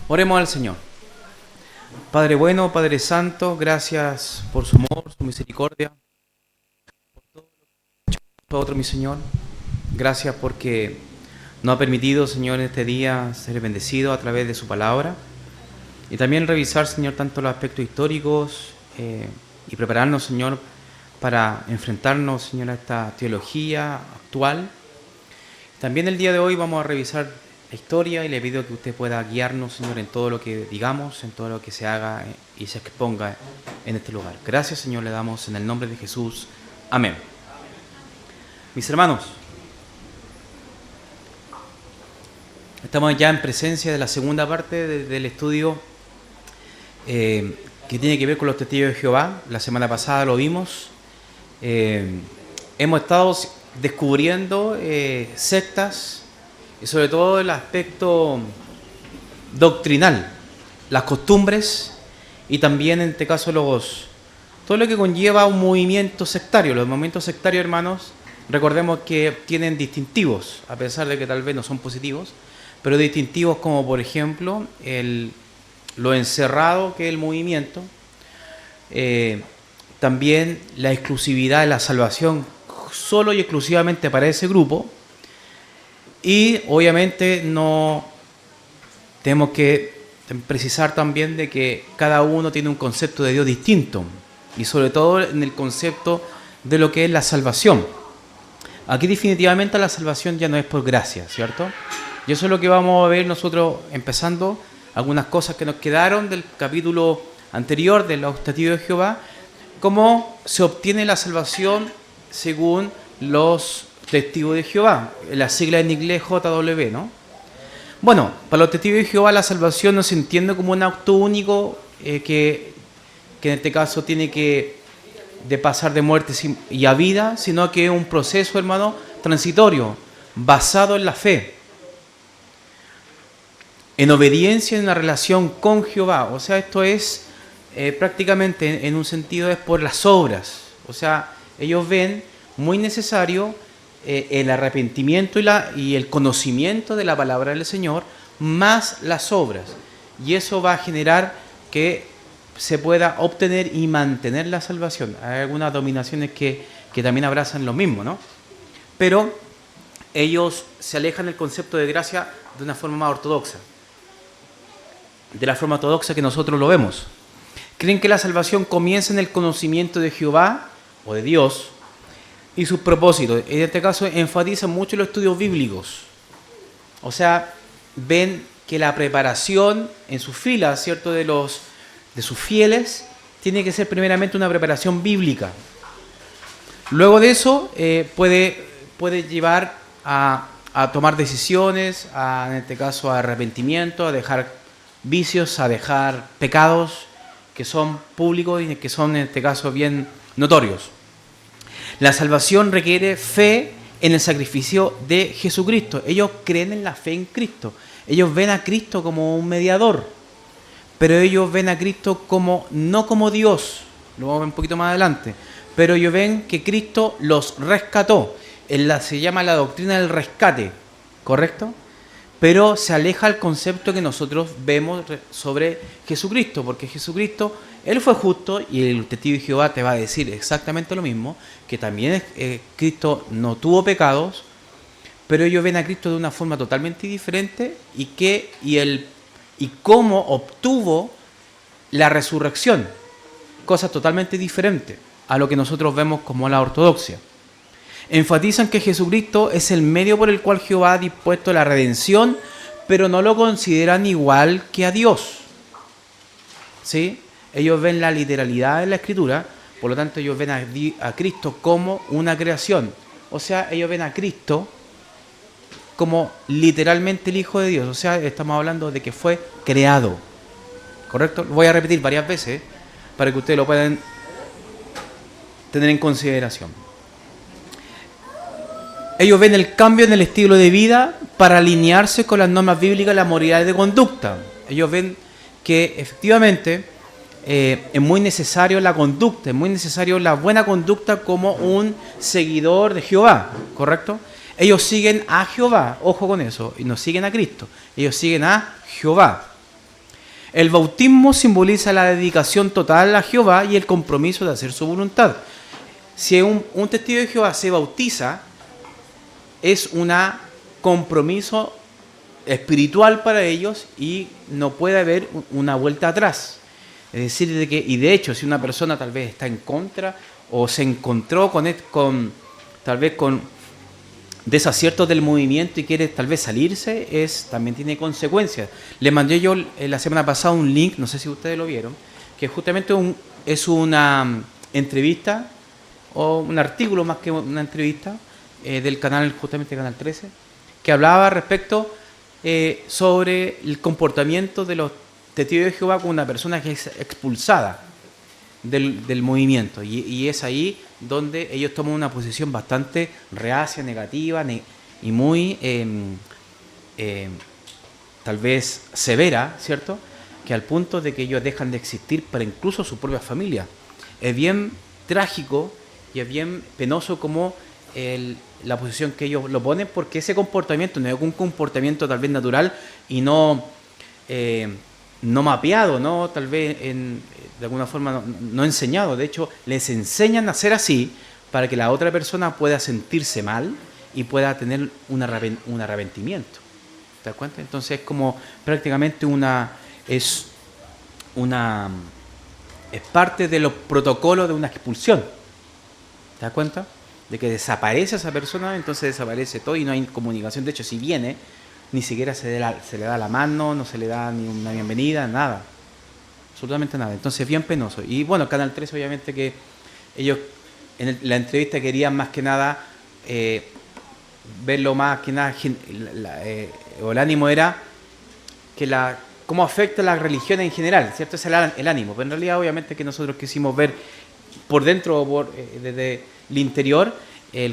Oremos al Señor. Padre bueno, Padre santo, gracias por su amor, su misericordia, por todo lo que ha hecho por nosotros, mi Señor. Gracias porque nos ha permitido, Señor, en este día ser bendecido a través de su palabra y también revisar, Señor, tanto los aspectos históricos y prepararnos, Señor, para enfrentarnos, Señor, a esta teología actual. También el día de hoy vamos a revisar la historia y le pido que usted pueda guiarnos, Señor, en todo lo que digamos, en todo lo que se haga y se exponga en este lugar. Gracias, Señor, le damos en el nombre de Jesús. Amén. Mis hermanos, estamos ya en presencia de la segunda parte del estudio que tiene que ver con los testigos de Jehová. La semana pasada lo vimos. Hemos estado descubriendo sectas y sobre todo el aspecto doctrinal, las costumbres y también en este caso todo lo que conlleva un movimiento sectario. Los movimientos sectarios, hermanos, recordemos que tienen distintivos, a pesar de que tal vez no son positivos, pero distintivos como por ejemplo lo encerrado que es el movimiento, también la exclusividad de la salvación solo y exclusivamente para ese grupo, y obviamente no tenemos que precisar también de que cada uno tiene un concepto de Dios distinto y sobre todo en el concepto de lo que es la salvación. Aquí definitivamente la salvación ya no es por gracia, ¿cierto? Y eso es lo que vamos a ver nosotros empezando, algunas cosas que nos quedaron del capítulo anterior de los testigos de Jehová, cómo se obtiene la salvación según los testigos de Jehová, la sigla en inglés JW, ¿no? Bueno, para los testigos de Jehová la salvación no se entiende como un acto único que en este caso tiene que de pasar de muerte y a vida, sino que es un proceso, hermano, transitorio, basado en la fe, en obediencia, en una relación con Jehová. O sea, esto es prácticamente en un sentido es por las obras. O sea, ellos ven muy necesario el arrepentimiento y el conocimiento de la palabra del Señor, más las obras. Y eso va a generar que se pueda obtener y mantener la salvación. Hay algunas dominaciones que también abrazan lo mismo, ¿no? Pero ellos se alejan del concepto de gracia de una forma más ortodoxa, de la forma ortodoxa que nosotros lo vemos. Creen que la salvación comienza en el conocimiento de Jehová o de Dios y sus propósitos. En este caso enfatizan mucho los estudios bíblicos. O sea, ven que la preparación en sus filas, ¿cierto?, de sus fieles, tiene que ser primeramente una preparación bíblica. Luego de eso puede llevar a tomar decisiones, en este caso a arrepentimiento, a dejar vicios, a dejar pecados que son públicos y que son en este caso bien notorios. La salvación requiere fe en el sacrificio de Jesucristo. Ellos creen en la fe en Cristo. Ellos ven a Cristo como un mediador, pero ellos ven a Cristo no como Dios. Lo vamos a ver un poquito más adelante. Pero ellos ven que Cristo los rescató. Se llama la doctrina del rescate, ¿correcto? Pero se aleja el concepto que nosotros vemos sobre Jesucristo, porque Jesucristo, Él fue justo y el testigo de Jehová te va a decir exactamente lo mismo, que también Cristo no tuvo pecados, pero ellos ven a Cristo de una forma totalmente diferente y cómo obtuvo la resurrección, cosas totalmente diferentes a lo que nosotros vemos como la ortodoxia. Enfatizan que Jesucristo es el medio por el cual Jehová ha dispuesto la redención, pero no lo consideran igual que a Dios. ¿Sí? Ellos ven la literalidad de la Escritura, por lo tanto ellos ven a Cristo como una creación. O sea, ellos ven a Cristo como literalmente el Hijo de Dios. O sea, estamos hablando de que fue creado. ¿Correcto? Lo voy a repetir varias veces para que ustedes lo puedan tener en consideración. Ellos ven el cambio en el estilo de vida para alinearse con las normas bíblicas, las moralidades de conducta. Ellos ven que efectivamente es muy necesario la conducta, es muy necesario la buena conducta como un seguidor de Jehová, ¿correcto? Ellos siguen a Jehová, ojo con eso, y no siguen a Cristo, ellos siguen a Jehová. El bautismo simboliza la dedicación total a Jehová y el compromiso de hacer su voluntad. Si un testigo de Jehová se bautiza, es un compromiso espiritual para ellos y no puede haber una vuelta atrás. Es decir, y de hecho, si una persona tal vez está en contra o se encontró tal vez con desaciertos del movimiento y quiere tal vez salirse, también tiene consecuencias. Le mandé yo la semana pasada un link, no sé si ustedes lo vieron, que justamente es una entrevista o un artículo más que una entrevista del canal, justamente Canal 13, que hablaba respecto sobre el comportamiento de los testigos de Jehová con una persona que es expulsada del movimiento. Y es ahí donde ellos toman una posición bastante reacia, negativa y muy tal vez severa, ¿cierto? Que al punto de que ellos dejan de existir para incluso su propia familia. Es bien trágico y es bien penoso como la posición que ellos lo ponen, porque ese comportamiento no es un comportamiento tal vez natural y no mapeado, ¿no? Tal vez de alguna forma no enseñado. De hecho, les enseñan a ser así para que la otra persona pueda sentirse mal y pueda tener un arrepentimiento. ¿Te das cuenta? Entonces es como prácticamente es parte de los protocolos de una expulsión. ¿Te das cuenta? De que desaparece esa persona, entonces desaparece todo y no hay comunicación. De hecho, si viene, ni siquiera se le da la mano, no se le da ni una bienvenida, nada. Absolutamente nada. Entonces, bien penoso. Y bueno, Canal 3, obviamente que ellos en la entrevista querían más que nada verlo más que nada, o el ánimo era que cómo afecta la religión en general, ¿cierto? Ese es el ánimo. Pero en realidad, obviamente, que nosotros quisimos ver por dentro o desde el interior,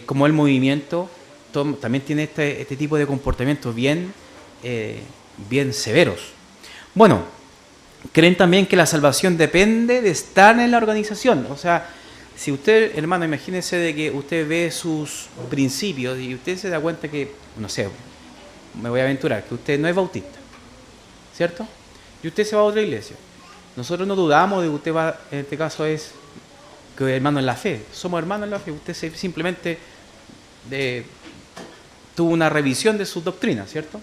cómo el movimiento también tiene este tipo de comportamientos bien severos. Bueno, creen también que la salvación depende de estar en la organización. O sea, si usted, hermano, imagínese de que usted ve sus principios y usted se da cuenta que, no sé, me voy a aventurar, que usted no es bautista, ¿cierto? Y usted se va a otra iglesia. Nosotros no dudamos de que usted va, en este caso es que hermano en la fe. Somos hermanos en la fe. Usted simplemente tuvo una revisión de sus doctrinas, ¿cierto?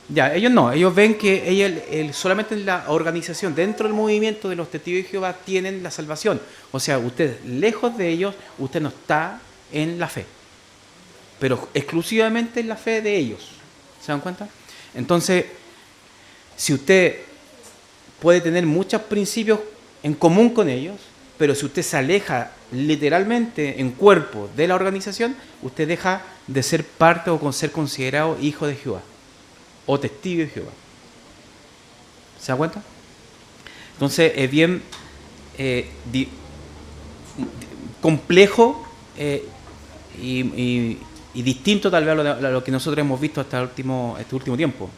Ya, ellos no, ellos ven que solamente en la organización, dentro del movimiento de los testigos de Jehová, tienen la salvación. O sea, usted, lejos de ellos, usted no está en la fe, pero exclusivamente en la fe de ellos. ¿Se dan cuenta? Entonces, si usted puede tener muchos principios en común con ellos, pero si usted se aleja literalmente en cuerpo de la organización, usted deja de ser parte o ser considerado hijo de Jehová o testigo de Jehová. ¿Se da cuenta? Entonces es bien complejo y distinto tal vez a lo que nosotros hemos visto hasta este último tiempo.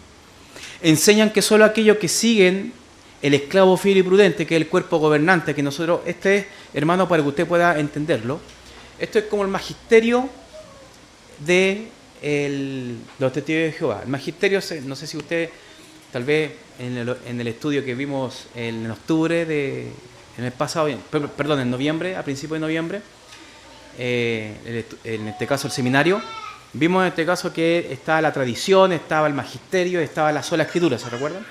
Enseñan que solo aquellos que siguen el esclavo fiel y prudente, que es el cuerpo gobernante, que nosotros, es, hermano, para que usted pueda entenderlo, esto es como el magisterio de los testigos de Jehová. El magisterio, no sé si usted, tal vez en el estudio que vimos en octubre, en el pasado, perdón, en noviembre, a principios de noviembre, en este caso el seminario, vimos en este caso que estaba la tradición, estaba el magisterio, estaba la sola escritura, ¿se recuerdan?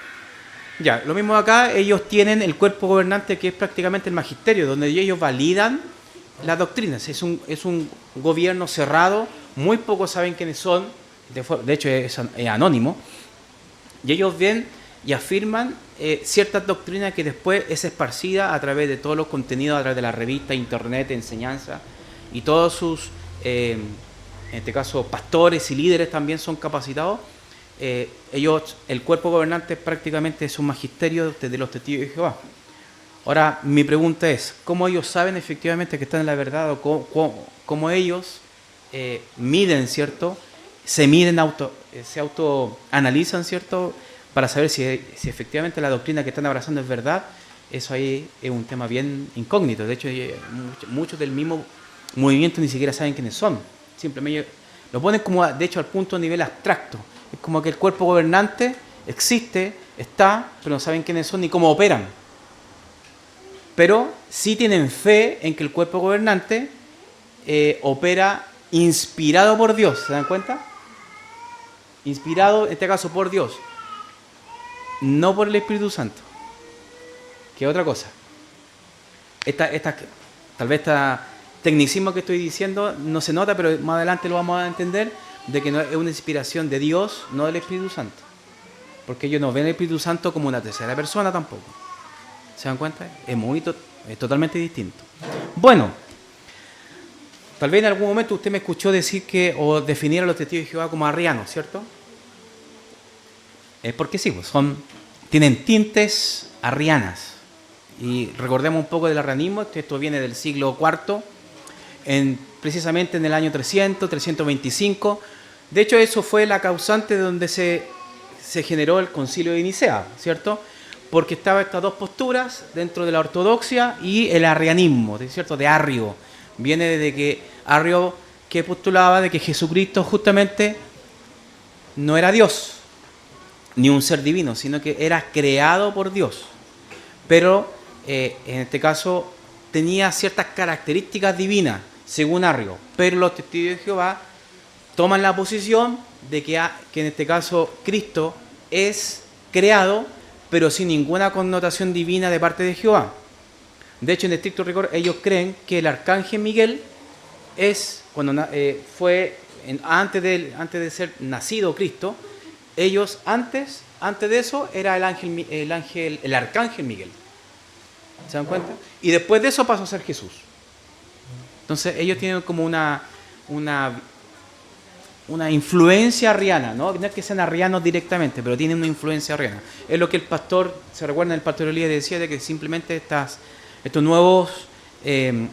Ya, lo mismo acá, ellos tienen el cuerpo gobernante que es prácticamente el magisterio, donde ellos validan las doctrinas. Es un gobierno cerrado, muy pocos saben quiénes son, de hecho es anónimo, y ellos ven y afirman ciertas doctrinas que después es esparcida a través de todos los contenidos, a través de la revista, internet, enseñanza, y todos sus, en este caso, pastores y líderes también son capacitados. Ellos, el cuerpo gobernante prácticamente es un magisterio de los testigos de Jehová. Ahora, mi pregunta es, ¿cómo ellos saben efectivamente que están en la verdad o cómo ellos miden, ¿cierto? Se autoanalizan, ¿cierto? Para saber si efectivamente la doctrina que están abrazando es verdad. Eso ahí es un tema bien incógnito. De hecho, muchos del mismo movimiento ni siquiera saben quiénes son. Simplemente lo ponen como, de hecho, al punto a nivel abstracto. Es como que el cuerpo gobernante existe, está, pero no saben quiénes son ni cómo operan. Pero sí tienen fe en que el cuerpo gobernante opera inspirado por Dios, ¿se dan cuenta? Inspirado, en este caso, por Dios, no por el Espíritu Santo, que es otra cosa. Tal vez este tecnicismo que estoy diciendo no se nota, pero más adelante lo vamos a entender, de que no es una inspiración de Dios, no del Espíritu Santo. Porque ellos no ven el Espíritu Santo como una tercera persona tampoco. ¿Se dan cuenta? Es totalmente distinto. Bueno, tal vez en algún momento usted me escuchó decir o definir a los testigos de Jehová como arrianos, ¿cierto? Es porque sí, pues tienen tintes arrianas. Y recordemos un poco del arrianismo, esto viene del siglo IV, precisamente en el año 300, 325. De hecho, eso fue la causante de donde se generó el concilio de Nicea, ¿cierto? Porque estaban estas dos posturas dentro de la ortodoxia y el arrianismo, ¿cierto? De Arrio. Viene desde que Arrio que postulaba de que Jesucristo justamente no era Dios, ni un ser divino, sino que era creado por Dios. Pero en este caso tenía ciertas características divinas, según Arrio. Pero los testigos de Jehová toman la posición de que en este caso Cristo es creado, pero sin ninguna connotación divina de parte de Jehová. De hecho, en estricto rigor, ellos creen que el arcángel Miguel es, antes de ser nacido Cristo, ellos antes de eso era el arcángel Miguel. ¿Se dan cuenta? Y después de eso pasó a ser Jesús. Entonces ellos tienen como una influencia arriana, ¿no? No es que sean arrianos directamente, pero tienen una influencia arriana. Es lo que el pastor, se recuerda, el pastor Elías decía, de que simplemente estos nuevos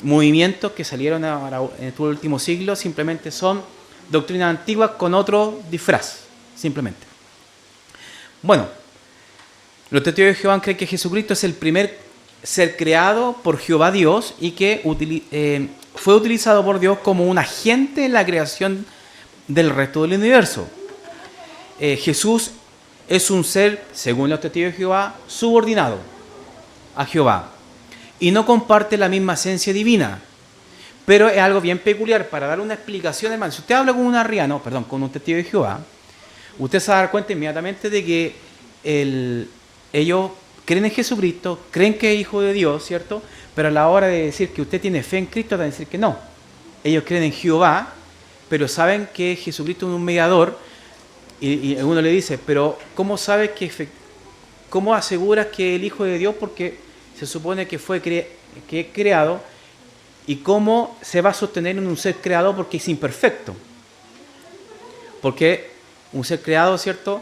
movimientos que salieron en este último siglo simplemente son doctrinas antiguas con otro disfraz, simplemente. Bueno, los testigos de Jehová creen que Jesucristo es el primer ser creado por Jehová Dios y que fue utilizado por Dios como un agente en la creación del resto del universo. Jesús es un ser, según los testigos de Jehová, subordinado a Jehová y no comparte la misma esencia divina. Pero es algo bien peculiar para dar una explicación, hermano. Si usted habla con con un testigo de Jehová, usted se va a dar cuenta inmediatamente de que ellos creen en Jesucristo, creen que es hijo de Dios, ¿cierto? Pero a la hora de decir que usted tiene fe en Cristo, van a decir que no. Ellos creen en Jehová, pero saben que Jesucristo es un mediador, y uno le dice, pero ¿cómo sabes cómo aseguras que el Hijo de Dios? Porque se supone que fue creado, y cómo se va a sostener en un ser creado porque es imperfecto. Porque un ser creado, ¿cierto?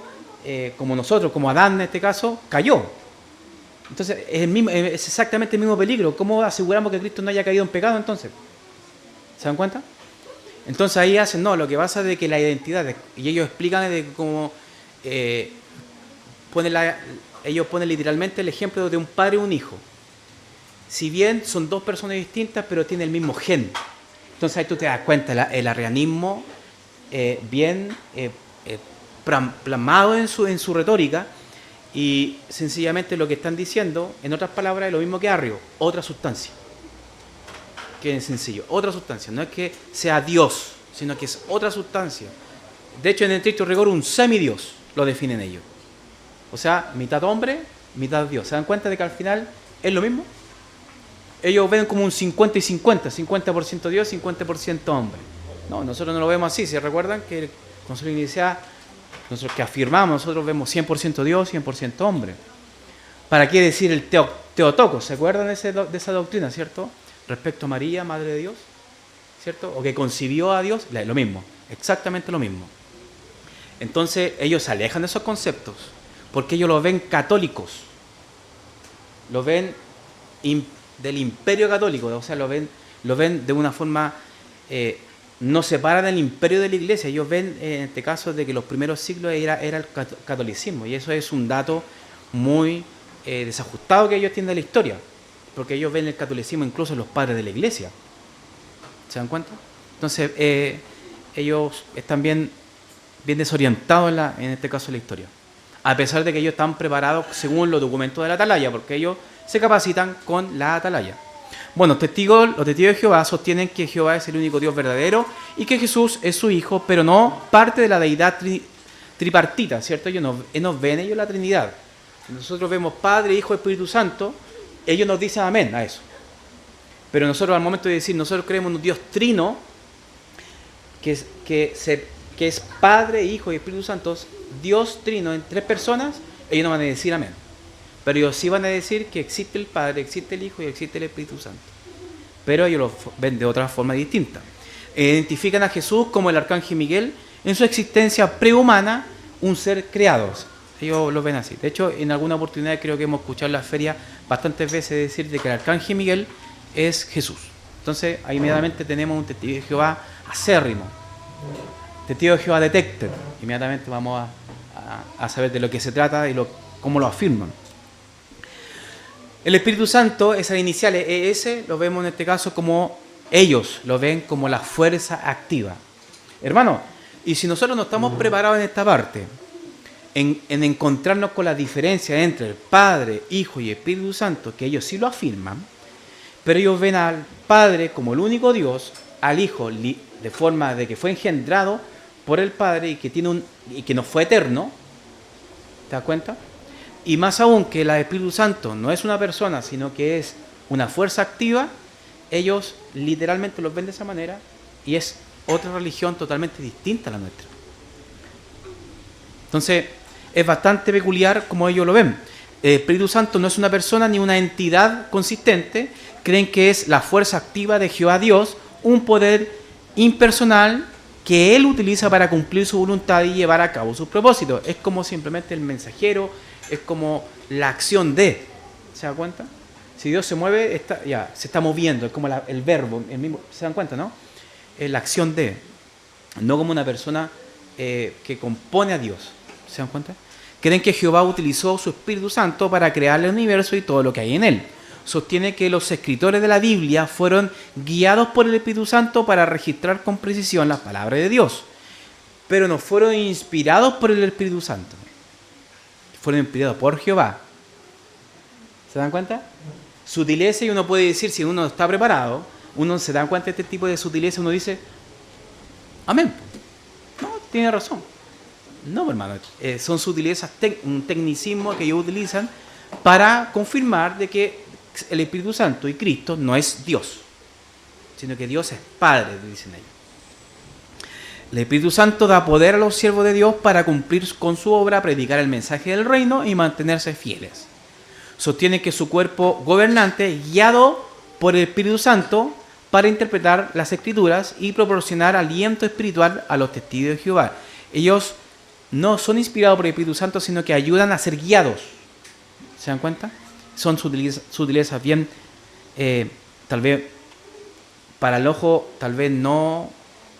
Como nosotros, como Adán en este caso, cayó. Entonces es exactamente el mismo peligro. ¿Cómo aseguramos que Cristo no haya caído en pecado entonces? ¿Se dan cuenta? Entonces ahí lo que pasa es de que la identidad, y ellos explican de cómo ellos ponen literalmente el ejemplo de un padre y un hijo. Si bien son dos personas distintas, pero tienen el mismo gen. Entonces ahí tú te das cuenta, el arrianismo bien plasmado en su retórica, y sencillamente lo que están diciendo, en otras palabras, es lo mismo que Arrio, otra sustancia. Que es sencillo, otra sustancia. No es que sea Dios, sino que es otra sustancia. De hecho, en el estricto rigor, un semidios lo definen ellos. O sea, mitad hombre, mitad Dios. ¿Se dan cuenta de que al final es lo mismo? Ellos ven como un 50 y 50, 50% Dios, 50% hombre. No, nosotros no lo vemos así. ¿Se recuerdan que el Concilio de Nicea, nosotros que afirmamos, nosotros vemos 100% Dios, 100% hombre? ¿Para qué decir el Teotocos? ¿Se acuerdan de esa doctrina, cierto? Respecto a María, Madre de Dios, ¿cierto? O que concibió a Dios, lo mismo, exactamente lo mismo. Entonces ellos se alejan de esos conceptos, porque ellos los ven católicos, los ven del imperio católico, o sea, lo ven de una forma, no separan el imperio de la iglesia. Ellos ven, en este caso, de que los primeros siglos era el catolicismo, y eso es un dato muy desajustado que ellos tienen de la historia, porque ellos ven el catolicismo incluso en los padres de la iglesia. ¿Se dan cuenta? Entonces, ellos están bien desorientados en este caso de la historia. a pesar de que ellos están preparados según los documentos de la atalaya, porque ellos se capacitan con la atalaya. Bueno, los testigos de Jehová sostienen que Jehová es el único Dios verdadero y que Jesús es su Hijo, pero no parte de la deidad tripartita, ¿cierto? Ellos nos ven ellos la Trinidad. Nosotros vemos Padre, Hijo, Espíritu Santo, ellos nos dicen amén a eso. Pero nosotros al momento de decir, nosotros creemos en un Dios trino, que es Padre, Hijo y Espíritu Santo, Dios trino en 3 personas, ellos no van a decir amén. Pero ellos sí van a decir que existe el Padre, existe el Hijo y existe el Espíritu Santo. Pero ellos lo ven de otra forma distinta. Identifican a Jesús como el arcángel Miguel en su existencia prehumana, un ser creado. Ellos lo ven así. De hecho, en alguna oportunidad creo que hemos escuchado en la feria bastantes veces decir de que el arcángel Miguel es Jesús. Entonces, ahí inmediatamente tenemos un testigo de Jehová acérrimo. Testigo de Jehová detected. Inmediatamente vamos a saber de lo que se trata y cómo lo afirman. El Espíritu Santo, esas iniciales ES, lo vemos en este caso como ellos lo ven como la fuerza activa. Hermano, y si nosotros no estamos preparados en esta parte, en encontrarnos con la diferencia entre el Padre, Hijo y Espíritu Santo, que ellos sí lo afirman, pero ellos ven al Padre como el único Dios, al Hijo de forma de que fue engendrado por el Padre y que no fue eterno, ¿te das cuenta? Y más aún que el Espíritu Santo no es una persona, sino que es una fuerza activa, ellos literalmente los ven de esa manera y es otra religión totalmente distinta a la nuestra. Entonces, es bastante peculiar como ellos lo ven. El Espíritu Santo no es una persona ni una entidad consistente, creen que es la fuerza activa de Jehová Dios, un poder impersonal que Él utiliza para cumplir su voluntad y llevar a cabo sus propósitos. Es como simplemente el mensajero, es como la acción de, ¿se dan cuenta? Si Dios se mueve, se está moviendo, es como el verbo, el mismo, ¿se dan cuenta, no? Es la acción de, no como una persona que compone a Dios, ¿se dan cuenta? Creen que Jehová utilizó su Espíritu Santo para crear el universo y todo lo que hay en él. Sostiene que los escritores de la Biblia fueron guiados por el Espíritu Santo para registrar con precisión las palabras de Dios, pero no fueron inspirados por el Espíritu Santo. Fueron inspirados por Jehová. ¿Se dan cuenta? Sutileza, y uno puede decir, si uno está preparado, uno se da cuenta de este tipo de sutileza, uno dice, amén. No, tiene razón. No, hermano, son sutilezas, un tecnicismo que ellos utilizan para confirmar de que el Espíritu Santo y Cristo no es Dios, sino que Dios es Padre, dicen ellos. El Espíritu Santo da poder a los siervos de Dios para cumplir con su obra, predicar el mensaje del reino y mantenerse fieles. Sostiene que su cuerpo gobernante, guiado por el Espíritu Santo, para interpretar las Escrituras y proporcionar aliento espiritual a los testigos de Jehová. Ellos no son inspirados por el Espíritu Santo, sino que ayudan a ser guiados. ¿Se dan cuenta? Son sutilezas bien, tal vez, para el ojo, tal vez no,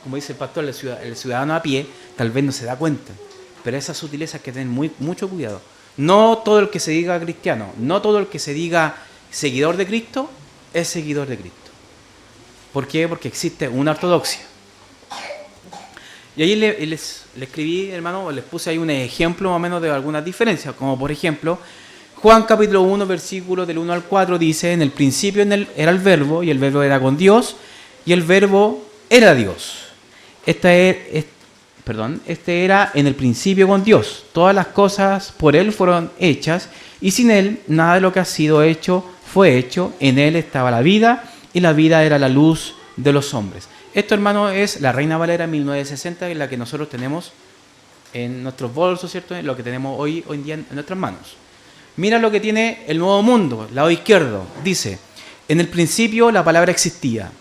como dice el pastor, el ciudadano a pie, tal vez no se da cuenta. Pero esas sutilezas que tienen mucho cuidado. No todo el que se diga cristiano, no todo el que se diga seguidor de Cristo, es seguidor de Cristo. ¿Por qué? Porque existe una ortodoxia. Y ahí les escribí, hermano, les puse ahí un ejemplo más o menos de algunas diferencias, como por ejemplo, Juan capítulo 1, versículos del 1 al 4 dice, en el principio era el verbo, y el verbo era con Dios, y el verbo era Dios. Este era en el principio con Dios. Todas las cosas por Él fueron hechas, y sin Él nada de lo que ha sido hecho fue hecho. En Él estaba la vida, y la vida era la luz de los hombres. Esto, hermano, es la Reina Valera 1960, en la que nosotros tenemos en nuestros bolsos, ¿cierto? En lo que tenemos hoy en día en nuestras manos. Mira lo que tiene el Nuevo Mundo, lado izquierdo. Dice, en el principio la palabra existía.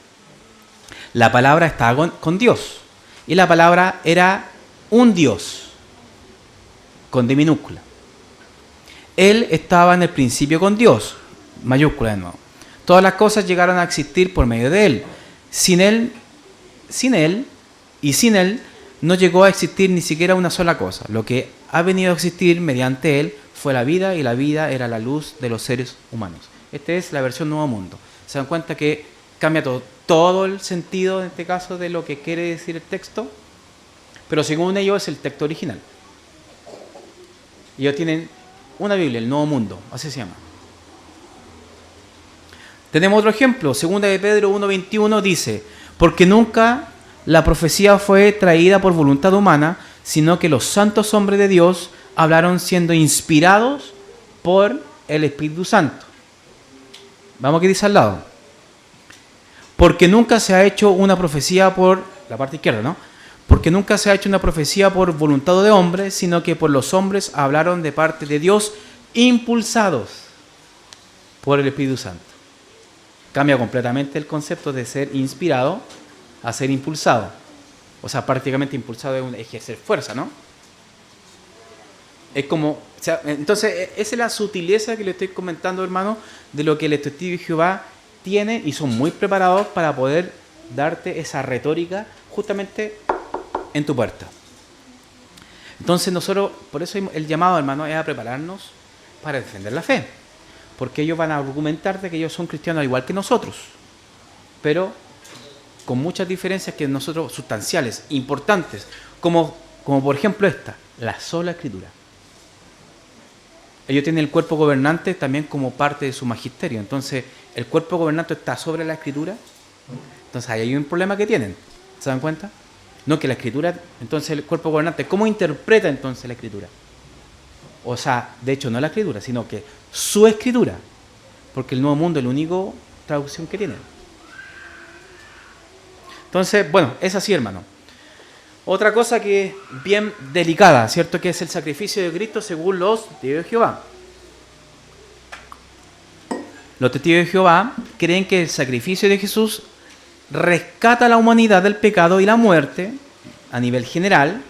La palabra estaba con Dios. Y la palabra era un Dios, con D minúscula. Él estaba en el principio con Dios, mayúscula de nuevo. Todas las cosas llegaron a existir por medio de Él. Sin Él no llegó a existir ni siquiera una sola cosa. Lo que ha venido a existir mediante Él fue la vida, y la vida era la luz de los seres humanos. Esta es la versión Nuevo Mundo. ¿Se dan cuenta que cambia todo el sentido, en este caso, de lo que quiere decir el texto? Pero según ellos es el texto original. Ellos tienen una Biblia, el Nuevo Mundo, así se llama. Tenemos otro ejemplo, 2 de Pedro 1:21 dice, porque nunca la profecía fue traída por voluntad humana, sino que los santos hombres de Dios hablaron siendo inspirados por el Espíritu Santo. Vamos a que dice al lado. Porque nunca se ha hecho una profecía por la parte izquierda, ¿no? Porque nunca se ha hecho una profecía por voluntad de hombre, sino que por los hombres hablaron de parte de Dios, impulsados por el Espíritu Santo. Cambia completamente el concepto de ser inspirado a ser impulsado. O sea, prácticamente impulsado es ejercer fuerza, ¿no? Es como, o sea, entonces, esa es la sutileza que le estoy comentando, hermano, de lo que el testigo de Jehová tiene y son muy preparados para poder darte esa retórica justamente en tu puerta. Entonces nosotros, por eso el llamado, hermano, es a prepararnos para defender la fe. Porque ellos van a argumentarte que ellos son cristianos al igual que nosotros, pero con muchas diferencias que nosotros, sustanciales, importantes, como por ejemplo esta, la sola escritura. Ellos tienen el cuerpo gobernante también como parte de su magisterio. Entonces, el cuerpo gobernante está sobre la escritura. Entonces, ahí hay un problema que tienen. ¿Se dan cuenta? No, que la escritura, entonces el cuerpo gobernante, ¿cómo interpreta entonces la escritura? O sea, de hecho, no la escritura, sino que su escritura. Porque el Nuevo Mundo es la única traducción que tiene. Entonces, bueno, es así, hermano. Otra cosa que es bien delicada, ¿cierto? Que es el sacrificio de Cristo según los testigos de Jehová. Los testigos de Jehová creen que el sacrificio de Jesús rescata a la humanidad del pecado y la muerte a nivel general,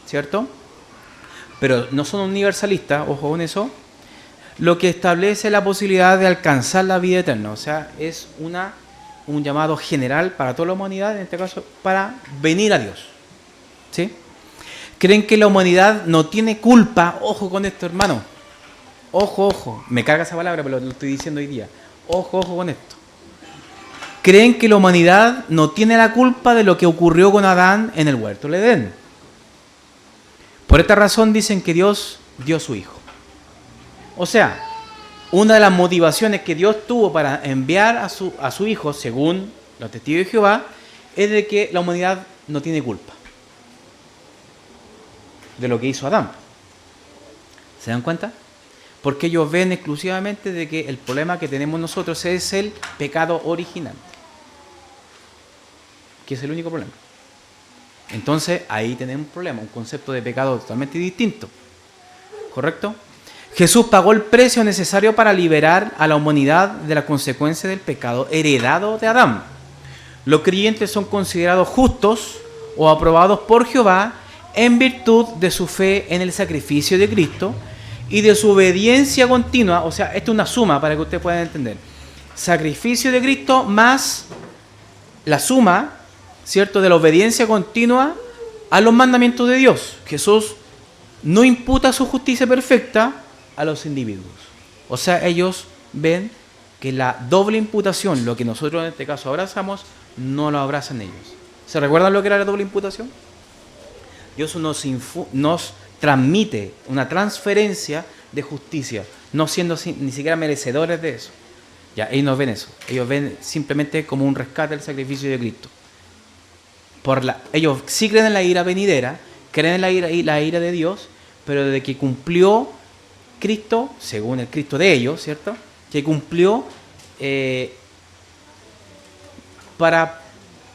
¿cierto? Pero no son universalistas, ojo con eso, lo que establece la posibilidad de alcanzar la vida eterna. O sea, es un llamado general para toda la humanidad, en este caso, para venir a Dios. ¿Sí? Creen que la humanidad no tiene culpa. Ojo con esto, hermano. Ojo. Me carga esa palabra, pero lo estoy diciendo hoy día. Ojo con esto. Creen que la humanidad no tiene la culpa de lo que ocurrió con Adán en el huerto del Edén. Por esta razón dicen que Dios dio a su Hijo. O sea, una de las motivaciones que Dios tuvo para enviar a su Hijo, según los testigos de Jehová, es de que la humanidad no tiene culpa de lo que hizo Adán. ¿Se dan cuenta? Porque ellos ven exclusivamente de que el problema que tenemos nosotros es el pecado original, que es el único problema. Entonces ahí tenemos un problema, un concepto de pecado totalmente distinto. ¿Correcto? Jesús pagó el precio necesario para liberar a la humanidad de la consecuencia del pecado heredado de Adán. Los creyentes son considerados justos o aprobados por Jehová en virtud de su fe en el sacrificio de Cristo y de su obediencia continua. O sea, esto es una suma para que ustedes puedan entender. Sacrificio de Cristo más la suma, ¿cierto?, de la obediencia continua a los mandamientos de Dios. Jesús no imputa su justicia perfecta a los individuos. O sea, ellos ven que la doble imputación, lo que nosotros en este caso abrazamos, no lo abrazan ellos. ¿Se recuerdan lo que era la doble imputación? Dios nos transmite una transferencia de justicia, no siendo ni siquiera merecedores de eso. Ya, ellos no ven eso. Ellos ven simplemente como un rescate del sacrificio de Cristo. Ellos sí creen en la ira venidera, creen en la ira de Dios, pero desde que cumplió Cristo, según el Cristo de ellos, ¿cierto?, que cumplió para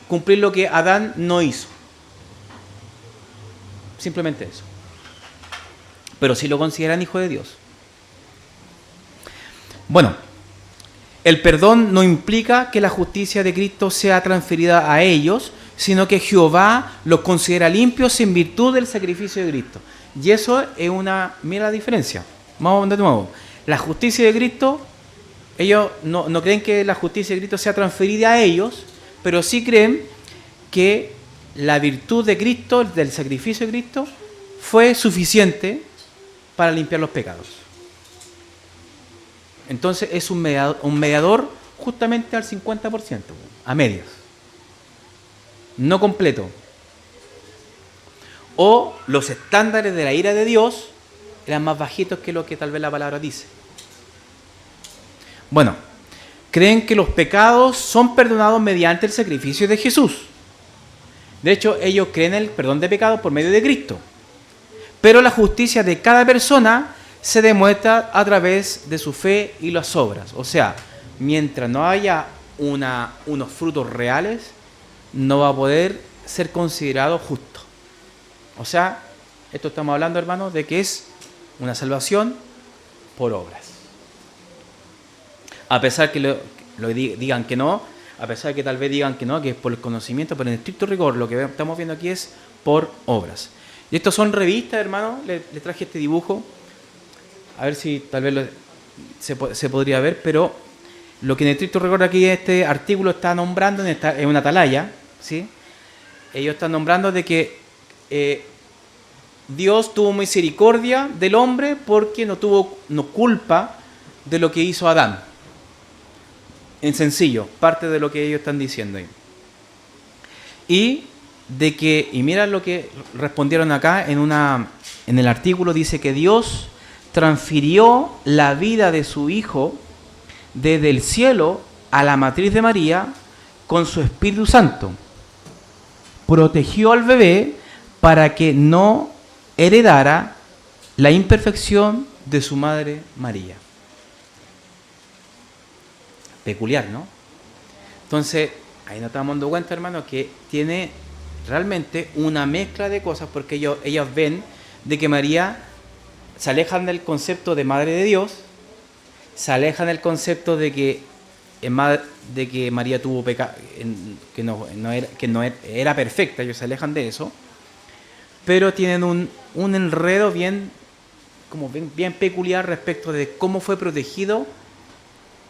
cumplir lo que Adán no hizo. Simplemente eso. Pero sí lo consideran hijo de Dios. Bueno, el perdón no implica que la justicia de Cristo sea transferida a ellos, sino que Jehová los considera limpios en virtud del sacrificio de Cristo. Y eso es mira la diferencia. Vamos de nuevo. La justicia de Cristo, ellos no creen que la justicia de Cristo sea transferida a ellos, pero sí creen que la virtud de Cristo, del sacrificio de Cristo, fue suficiente para limpiar los pecados. Entonces es un mediador justamente al 50%, a medias. No completo. O los estándares de la ira de Dios eran más bajitos que lo que tal vez la palabra dice. Bueno, creen que los pecados son perdonados mediante el sacrificio de Jesús. De hecho, ellos creen en el perdón de pecados por medio de Cristo. Pero la justicia de cada persona se demuestra a través de su fe y las obras. O sea, mientras no haya unos frutos reales, no va a poder ser considerado justo. O sea, esto estamos hablando, hermanos, de que es una salvación por obras. A pesar que lo digan que no, a pesar que tal vez digan que no, que es por el conocimiento, pero en estricto rigor lo que estamos viendo aquí es por obras. Y estos son revistas, hermano, le traje este dibujo, a ver si tal vez se podría ver, pero lo que en estricto rigor aquí este artículo está nombrando en una atalaya, ¿sí? Ellos están nombrando de que Dios tuvo misericordia del hombre porque no culpa de lo que hizo Adán. En sencillo, parte de lo que ellos están diciendo ahí. Y mira lo que respondieron acá en el artículo, dice que Dios transfirió la vida de su Hijo desde el cielo a la matriz de María con su Espíritu Santo. Protegió al bebé para que no heredara la imperfección de su madre María. Peculiar, ¿no? Entonces, ahí nos estamos dando cuenta, hermano, que tiene realmente una mezcla de cosas, porque ellos ven de que María se alejan del concepto de Madre de Dios, se alejan del concepto de que María tuvo pecado, que no era perfecta, ellos se alejan de eso, pero tienen un enredo bien peculiar respecto de cómo fue protegido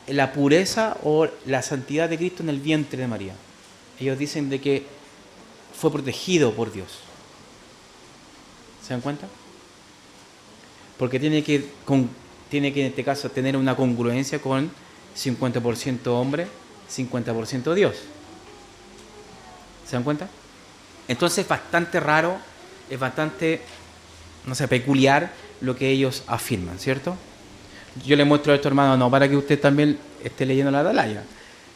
la pureza o la santidad de Cristo en el vientre de María. Ellos dicen de que fue protegido por Dios. ¿Se dan cuenta? Porque tiene que en este caso tener una congruencia con 50% hombre, 50% Dios. ¿Se dan cuenta? Entonces es bastante raro, es bastante, peculiar lo que ellos afirman, ¿cierto? Yo le muestro esto, hermano, no para que usted también esté leyendo la atalaya,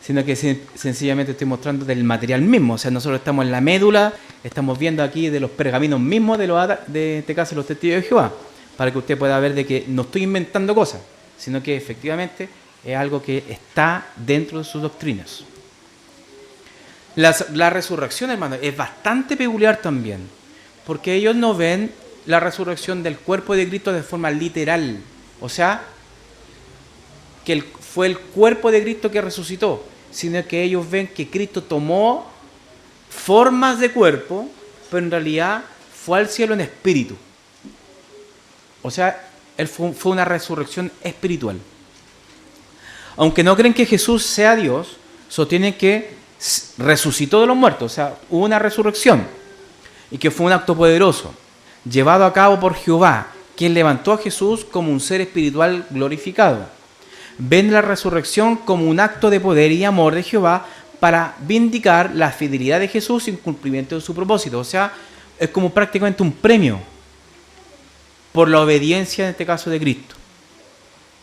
sino que sencillamente estoy mostrando del material mismo. O sea, nosotros estamos en la médula, estamos viendo aquí de los pergaminos mismos de este caso los testigos de Jehová, para que usted pueda ver de que no estoy inventando cosas, sino que efectivamente es algo que está dentro de sus doctrinas. La resurrección, hermano, es bastante peculiar también, porque ellos no ven la resurrección del cuerpo de Cristo de forma literal. O sea, que fue el cuerpo de Cristo que resucitó, sino que ellos ven que Cristo tomó formas de cuerpo, pero en realidad fue al cielo en espíritu. O sea, fue una resurrección espiritual. Aunque no creen que Jesús sea Dios, sostienen que resucitó de los muertos, o sea, hubo una resurrección, y que fue un acto poderoso, llevado a cabo por Jehová, quien levantó a Jesús como un ser espiritual glorificado. Ven la resurrección como un acto de poder y amor de Jehová para vindicar la fidelidad de Jesús en cumplimiento de su propósito. O sea, es como prácticamente un premio por la obediencia, en este caso, de Cristo,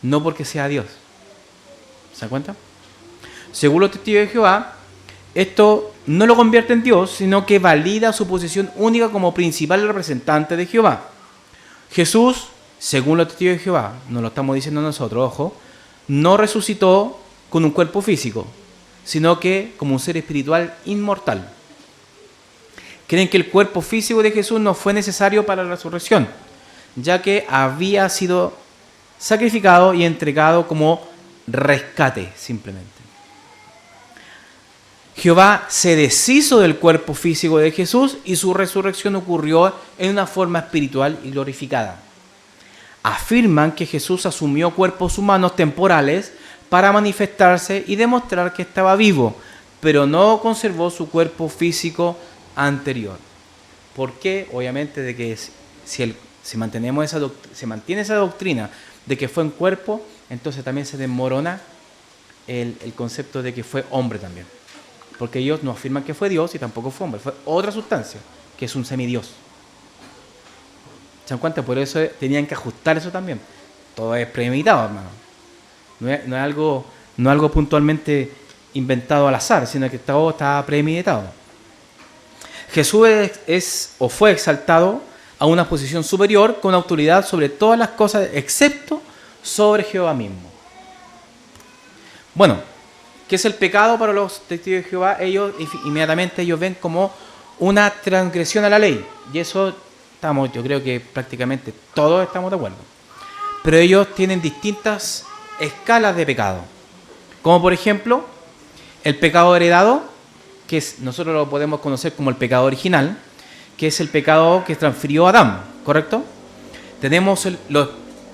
no porque sea Dios. ¿Se dan cuenta? Según los testigos de Jehová, esto no lo convierte en Dios, sino que valida su posición única como principal representante de Jehová. Jesús, según los testigos de Jehová, nos lo estamos diciendo nosotros, ojo, no resucitó con un cuerpo físico, sino que como un ser espiritual inmortal. Creen que el cuerpo físico de Jesús no fue necesario para la resurrección, ya que había sido sacrificado y entregado como rescate, simplemente. Jehová se deshizo del cuerpo físico de Jesús y su resurrección ocurrió en una forma espiritual y glorificada. Afirman que Jesús asumió cuerpos humanos temporales para manifestarse y demostrar que estaba vivo, pero no conservó su cuerpo físico anterior. ¿Por qué? Obviamente de que si mantiene esa doctrina de que fue en cuerpo, entonces también se desmorona el concepto de que fue hombre también. Porque ellos no afirman que fue Dios y tampoco fue hombre, fue otra sustancia, que es un semidios. ¿Se dan cuenta? Por eso tenían que ajustar eso también. Todo es premeditado, hermano. No es algo puntualmente inventado al azar, sino que todo está premeditado. Jesús es o fue exaltado a una posición superior con autoridad sobre todas las cosas, excepto sobre Jehová mismo. Bueno, ¿qué es el pecado para los testigos de Jehová? Ellos inmediatamente ven como una transgresión a la ley. Y eso yo creo que prácticamente todos estamos de acuerdo. Pero ellos tienen distintas escalas de pecado. Como por ejemplo, el pecado heredado, que nosotros lo podemos conocer como el pecado original, que es el pecado que transfirió Adán, ¿correcto? Tenemos los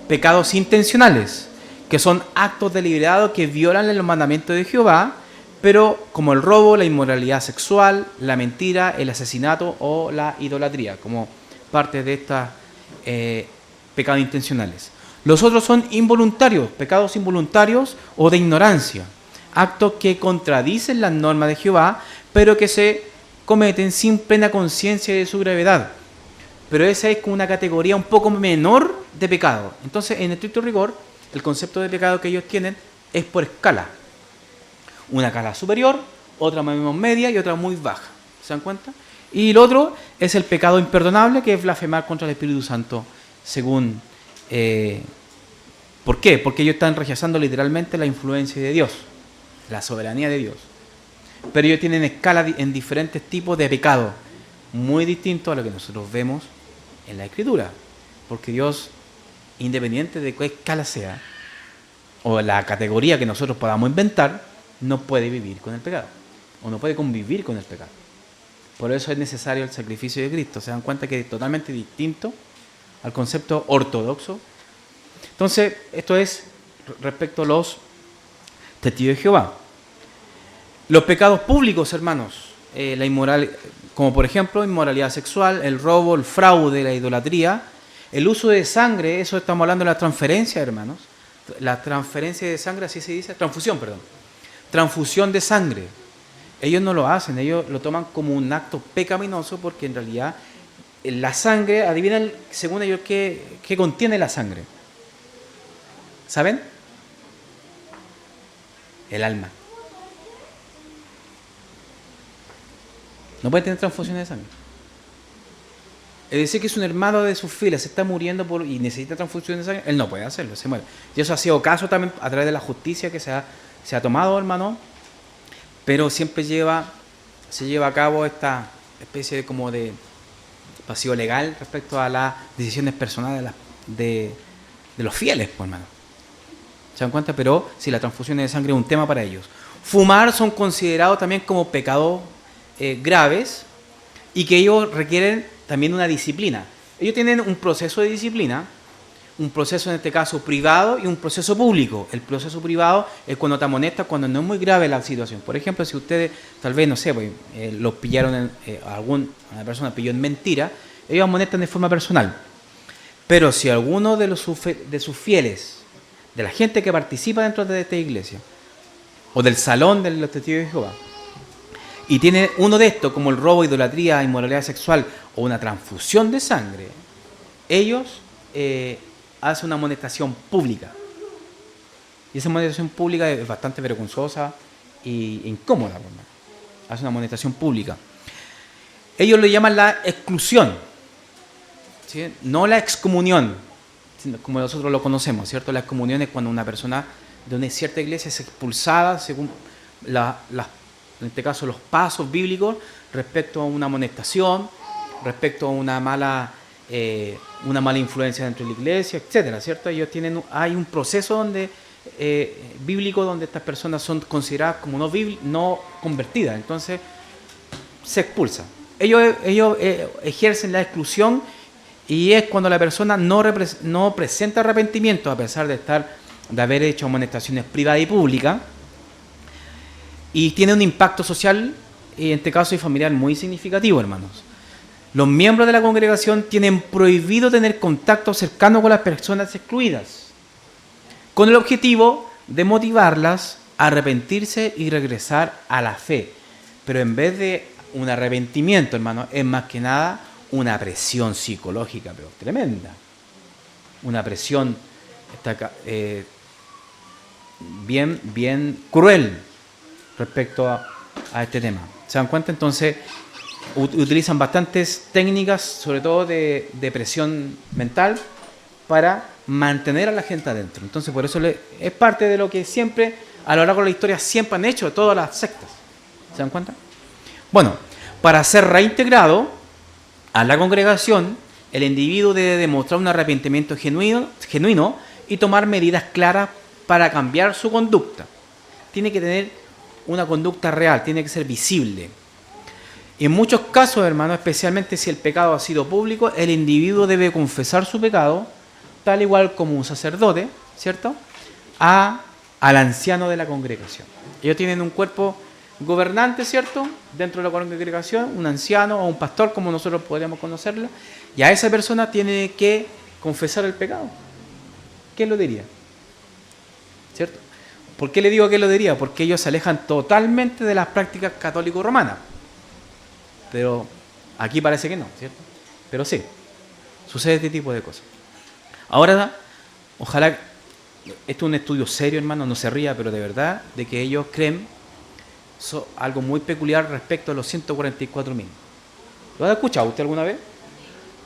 pecados intencionales, que son actos deliberados que violan los mandamientos de Jehová, pero como el robo, la inmoralidad sexual, la mentira, el asesinato o la idolatría, como parte de estos pecados intencionales. Los otros son involuntarios, pecados involuntarios o de ignorancia, actos que contradicen las normas de Jehová, pero que se cometen sin plena conciencia de su gravedad. Pero esa es como una categoría un poco menor de pecado. Entonces, en estricto rigor, el concepto de pecado que ellos tienen es por escala. Una escala superior, otra más o menos media y otra muy baja. ¿Se dan cuenta? Y el otro es el pecado imperdonable, que es blasfemar contra el Espíritu Santo, según... ¿Por qué? Porque ellos están rechazando literalmente la influencia de Dios, la soberanía de Dios. Pero ellos tienen escalas en diferentes tipos de pecado, muy distintos a lo que nosotros vemos en la Escritura. Porque Dios, independiente de qué escala sea, o la categoría que nosotros podamos inventar, no puede vivir con el pecado, o no puede convivir con el pecado. Por eso es necesario el sacrificio de Cristo. Se dan cuenta que es totalmente distinto al concepto ortodoxo. Entonces, esto es respecto a los testigos de Jehová. Los pecados públicos, hermanos, la inmoral, como por ejemplo inmoralidad sexual, el robo, el fraude, la idolatría, el uso de sangre, eso estamos hablando de la transferencia, hermanos. La transferencia de sangre, así se dice, transfusión de sangre. Ellos no lo hacen, ellos lo toman como un acto pecaminoso porque en realidad la sangre, adivinen según ellos qué contiene la sangre. ¿Saben? El alma. No puede tener transfusión de sangre. Es decir, que es un hermano de sus filas, se está muriendo y necesita transfusión de sangre, él no puede hacerlo, se muere. Y eso ha sido caso también a través de la justicia que se ha tomado, hermano, pero siempre se lleva a cabo esta especie de vacío legal respecto a las decisiones personales de los fieles, pues, hermano. ¿Se dan cuenta? Pero sí, la transfusión de sangre es un tema para ellos. Fumar son considerados también como pecados graves y que ellos requieren también una disciplina. Ellos tienen un proceso de disciplina, un proceso en este caso privado y un proceso público. El proceso privado es cuando te amonestas, cuando no es muy grave la situación. Por ejemplo, si ustedes, tal vez, no sé, los pillaron, una persona pilló en mentira, ellos amonestan de forma personal. Pero si alguno de sus fieles, de la gente que participa dentro de esta iglesia, o del salón de los testigos de Jehová, y tiene uno de estos, como el robo, idolatría, inmoralidad sexual o una transfusión de sangre, ellos hacen una amonestación pública. Y esa amonestación pública es bastante vergonzosa e incómoda, ¿verdad? Hacen una amonestación pública. Ellos lo llaman la exclusión, ¿sí? No la excomunión, como nosotros lo conocemos, ¿cierto? La excomunión es cuando una persona de una cierta iglesia es expulsada según en este caso los pasos bíblicos respecto a una amonestación, respecto a una mala influencia dentro de la iglesia, etcétera, ¿cierto? Hay un proceso bíblico donde estas personas son consideradas como no convertidas, entonces se expulsan. Ellos ejercen la exclusión y es cuando la persona no presenta arrepentimiento a pesar de haber hecho amonestaciones privadas y públicas, y tiene un impacto social, en este caso y familiar, muy significativo, hermanos. Los miembros de la congregación tienen prohibido tener contacto cercano con las personas excluidas, con el objetivo de motivarlas a arrepentirse y regresar a la fe. Pero en vez de un arrepentimiento, hermano, es más que nada una presión psicológica, pero tremenda. Una presión bien cruel respecto a este tema. ¿Se dan cuenta? Entonces, utilizan bastantes técnicas, sobre todo de presión mental, para mantener a la gente adentro. Entonces, por eso es parte de lo que siempre, a lo largo de la historia, siempre han hecho todas las sectas. ¿Se dan cuenta? Bueno, para ser reintegrado a la congregación, el individuo debe demostrar un arrepentimiento genuino y tomar medidas claras para cambiar su conducta. Tiene que tener una conducta real, tiene que ser visible. Y en muchos casos, hermano, especialmente si el pecado ha sido público, el individuo debe confesar su pecado, tal igual como un sacerdote, ¿cierto?, al anciano de la congregación. Ellos tienen un cuerpo gobernante, ¿cierto?, dentro de la congregación, un anciano o un pastor, como nosotros podríamos conocerlo, y a esa persona tiene que confesar el pecado. ¿Quién lo diría? ¿Cierto? ¿Por qué le digo que lo diría? Porque ellos se alejan totalmente de las prácticas católico-romanas. Pero aquí parece que no, ¿cierto? Pero sí, sucede este tipo de cosas. Ahora, ojalá, esto es un estudio serio, hermano, no se ría, pero de verdad, de que ellos creen algo muy peculiar respecto a los 144.000. ¿Lo ha escuchado usted alguna vez?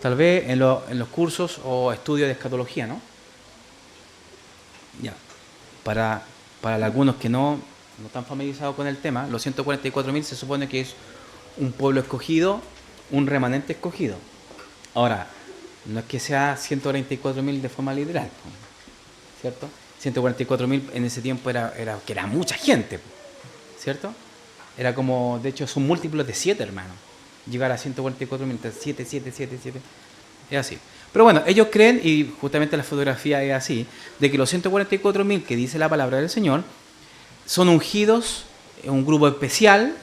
Tal vez en los cursos o estudios de escatología, ¿no? Ya. Para algunos que no están familiarizados con el tema, los 144.000 se supone que es un pueblo escogido, un remanente escogido. Ahora, no es que sea 144.000 de forma literal, ¿cierto? 144.000 en ese tiempo era mucha gente, ¿cierto? Era como, de hecho, son múltiplos de 7, hermano. Llegar a 144.000, 7. Es así. Pero bueno, ellos creen, y justamente la fotografía es así, de que los 144.000 que dice la palabra del Señor son ungidos, un grupo especial,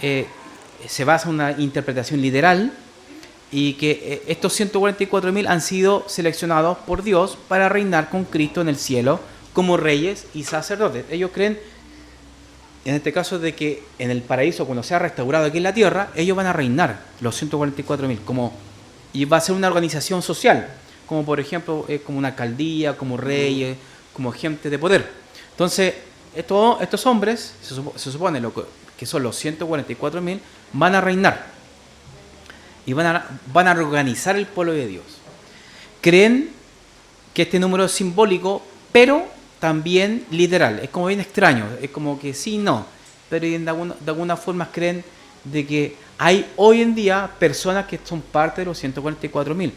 se basa en una interpretación literal, y que estos 144.000 han sido seleccionados por Dios para reinar con Cristo en el cielo como reyes y sacerdotes. Ellos creen, en este caso, de que en el paraíso, cuando sea restaurado aquí en la tierra, ellos van a reinar, los 144.000, y va a ser una organización social, como por ejemplo, como una alcaldía, como reyes, como gente de poder. Entonces, estos hombres, se supone que son los 144.000, van a reinar y van a organizar el pueblo de Dios. Creen que este número es simbólico, pero también literal. Es como bien extraño, es como que sí, no, pero de alguna forma creen de que hay hoy en día personas que son parte de los 144.000.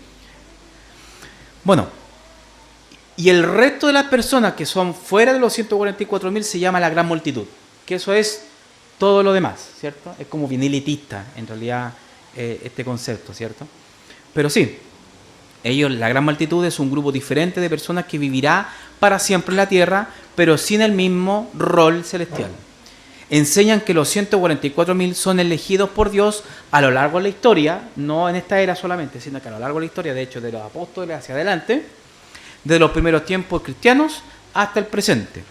Bueno, y el resto de las personas que son fuera de los 144.000 se llama la gran multitud, que eso es todo lo demás, ¿cierto? Es como bien elitista, en realidad, este concepto, ¿cierto? Pero sí, la gran multitud es un grupo diferente de personas que vivirá para siempre en la tierra, pero sin el mismo rol celestial. Enseñan que los 144.000 son elegidos por Dios a lo largo de la historia, no en esta era solamente, sino que a lo largo de la historia, de hecho, de los apóstoles hacia adelante, de los primeros tiempos cristianos hasta el presente.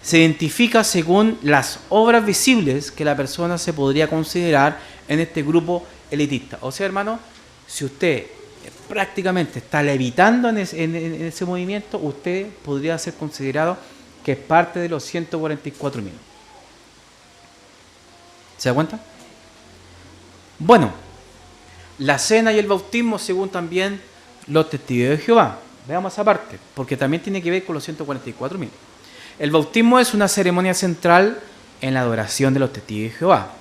Se identifica según las obras visibles que la persona se podría considerar en este grupo elitista. O sea, hermano, si usted prácticamente está levitando en ese movimiento, usted podría ser considerado que es parte de los 144.000. ¿Se da cuenta? Bueno, la cena y el bautismo según también los testigos de Jehová. Veamos esa parte, porque también tiene que ver con los 144.000. El bautismo es una ceremonia central en la adoración de los testigos de Jehová.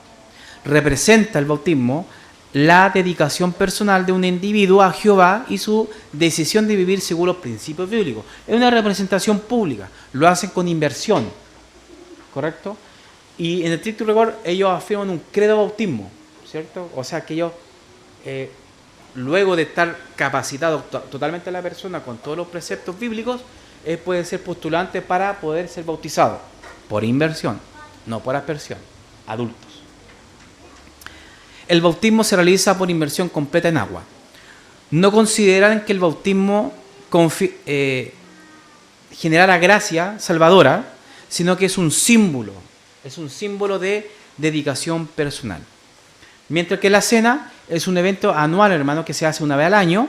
Representa el bautismo la dedicación personal de un individuo a Jehová y su decisión de vivir según los principios bíblicos. Es una representación pública, lo hacen con inversión, ¿correcto? Y en el estricto rigor ellos afirman un credo bautismo, ¿cierto? O sea que ellos, luego de estar capacitados totalmente la persona con todos los preceptos bíblicos, puede ser postulante para poder ser bautizado por inversión, no por aspersión, adultos. El bautismo se realiza por inmersión completa en agua. No consideran que el bautismo generara gracia salvadora, sino que es un símbolo de dedicación personal. Mientras que la cena Es un evento anual, hermano, que se hace una vez al año,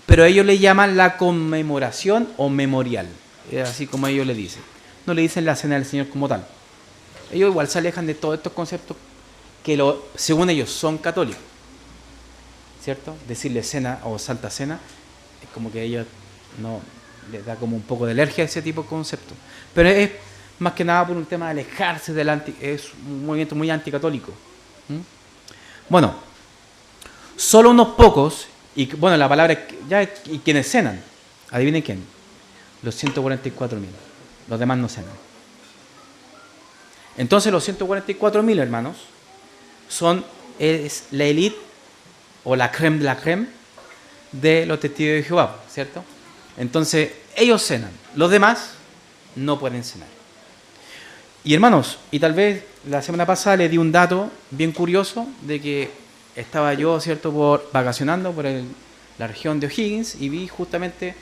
pero ellos le llaman la conmemoración o memorial, así como ellos le dicen. No le dicen la cena del Señor como tal. Ellos igual se alejan de todos estos conceptos que según ellos son católicos, ¿cierto? Decirle cena o santa cena es como que a ellos no les da como un poco de alergia a ese tipo de conceptos. Pero es más que nada por un tema de alejarse es un movimiento muy anticatólico. ¿Mm? Bueno, solo unos pocos, y bueno, la palabra y quienes cenan, adivinen quién, los 144.000, los demás no cenan. Entonces los 144.000 hermanos es la élite o la crème de la crème de los testigos de Jehová, ¿cierto? Entonces ellos cenan, los demás no pueden cenar. Y hermanos, y tal vez la semana pasada les di un dato bien curioso de que estaba yo, ¿cierto?, vacacionando por la región de O'Higgins y vi justamente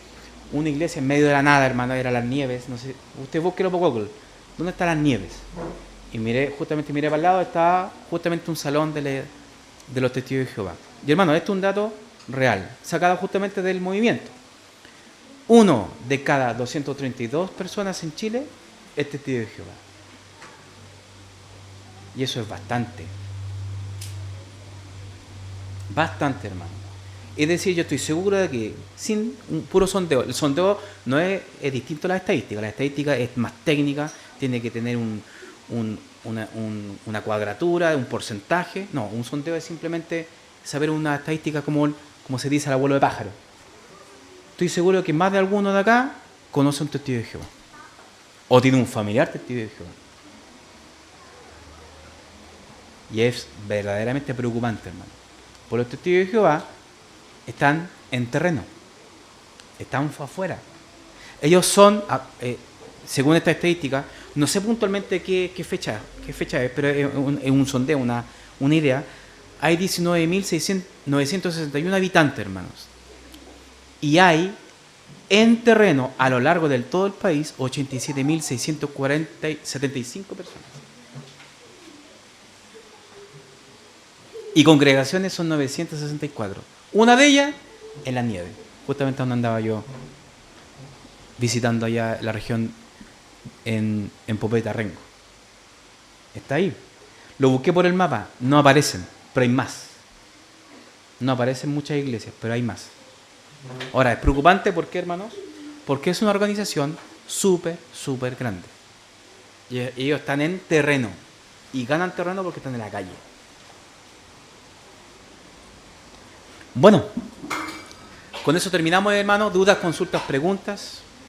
una iglesia en medio de la nada, hermano, era Las Nieves, no sé, usted búsquelo por Google, ¿dónde están Las Nieves? Y miré para el lado, estaba justamente un salón de los testigos de Jehová. Y hermano, esto es un dato real, sacado justamente del movimiento. 1 de cada 232 personas en Chile es testigo de Jehová. Y eso es bastante. Bastante, hermano. Es decir, yo estoy seguro de que sin un puro sondeo, el sondeo no es distinto a la estadística es más técnica, tiene que tener una cuadratura, un porcentaje. No, un sondeo es simplemente saber una estadística como se dice al abuelo de pájaro. Estoy seguro de que más de alguno de acá conoce un testigo de Jehová. O tiene un familiar testigo de Jehová. Y es verdaderamente preocupante, hermano. Por los testigos de Jehová están en terreno. Están afuera. Ellos son, según esta estadística, no sé puntualmente qué fecha es, pero es un sondeo, una idea. Hay 19.961 habitantes, hermanos. Y hay en terreno, a lo largo del todo el país, 87.675 personas. Y congregaciones son 964. Una de ellas en Las Nieves, justamente donde andaba yo visitando allá la región en Popeta, Rengo. Está ahí. Lo busqué por el mapa, no aparecen, pero hay más. No aparecen muchas iglesias, pero hay más. Ahora, es preocupante, ¿por qué, hermanos? Porque es una organización súper grande. Y ellos están en terreno. Y ganan terreno porque están en la calle. Bueno, con eso terminamos, hermanos. Dudas, consultas, preguntas.